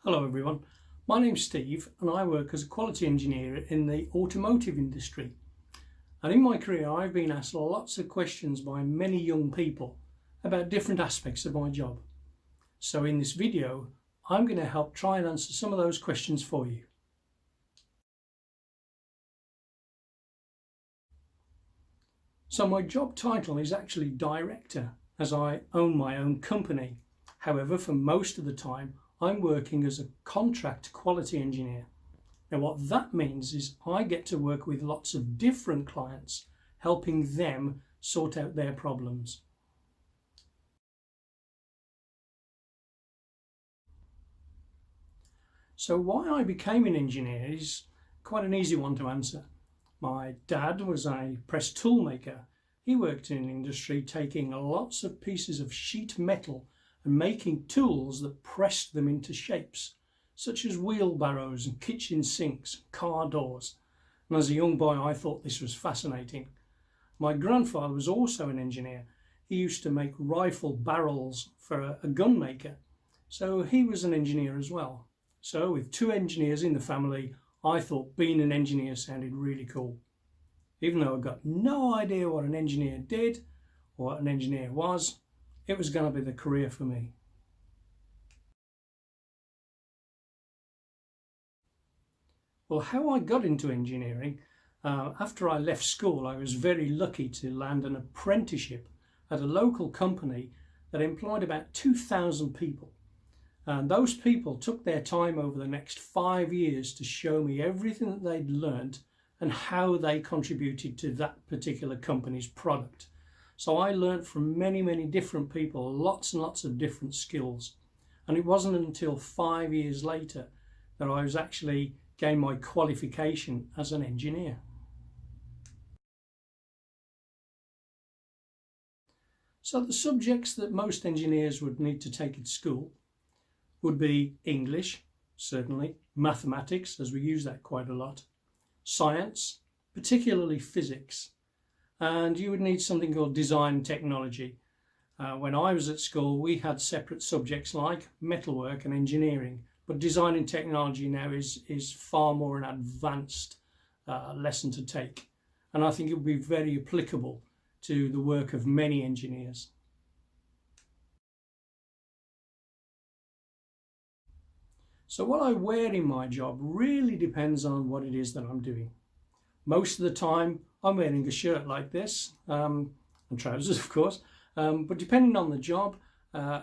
Hello everyone, my name's Steve and I work as a quality engineer in the automotive industry. And in my career I've been asked lots of questions by many young people about different aspects of my job. So in this video I'm going to help try and answer some of those questions for you. So my job title is actually director, as I own my own company. However, for most of the time I'm working as a contract quality engineer. Now what that means is I get to work with lots of different clients, helping them sort out their problems. So why I became an engineer is quite an easy one to answer. My dad was a press tool maker. He worked in industry taking lots of pieces of sheet metal and making tools that pressed them into shapes, such as wheelbarrows and kitchen sinks and car doors. And as a young boy I thought this was fascinating. My grandfather was also an engineer. He used to make rifle barrels for a gun maker, so he was an engineer as well. So with two engineers in the family, I thought being an engineer sounded really cool. Even though I got no idea what an engineer did or what an engineer was, it was going to be the career for me. Well, how I got into engineering, after I left school, I was very lucky to land an apprenticeship at a local company that employed about 2,000 people. And those people took their time over the next 5 years to show me everything that they'd learned and how they contributed to that particular company's product. So I learned from many different people, lots and lots of different skills. And it wasn't until 5 years later that I was actually gained my qualification as an engineer. So the subjects that most engineers would need to take at school would be English, certainly, mathematics, as we use that quite a lot, science, particularly physics, and you would need something called design technology. When I was at school we had separate subjects like metalwork and engineering, but design and technology now is far more an advanced lesson to take, and I think it would be very applicable to the work of many engineers. So what I wear in my job really depends on what it is that I'm doing. Most of the time I'm wearing a shirt like this, and trousers of course, but depending on the job,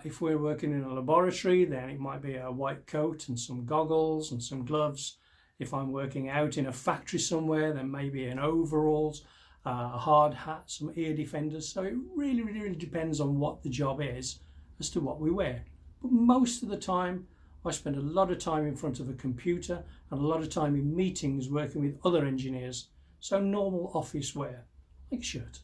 if we're working in a laboratory then it might be a white coat and some goggles and some gloves. If I'm working out in a factory somewhere then maybe an overalls, a hard hat, some ear defenders. So it really depends on what the job is as to what we wear. But most of the time I spend a lot of time in front of a computer and a lot of time in meetings working with other engineers. So normal office wear, like a shirt.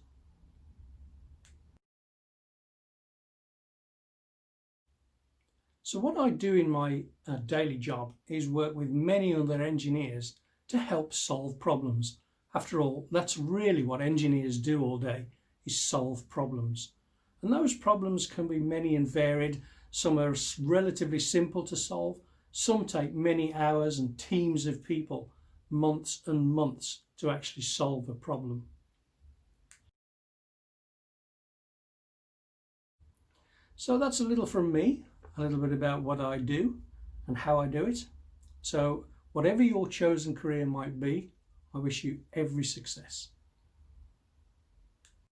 So what I do in my daily job is work with many other engineers to help solve problems. After all, that's really what engineers do all day, is solve problems. And those problems can be many and varied. Some are relatively simple to solve. Some take many hours and teams of people, months and months, to actually solve a problem. So that's a little from me, a little bit about what I do and how I do it. So whatever your chosen career might be, I wish you every success.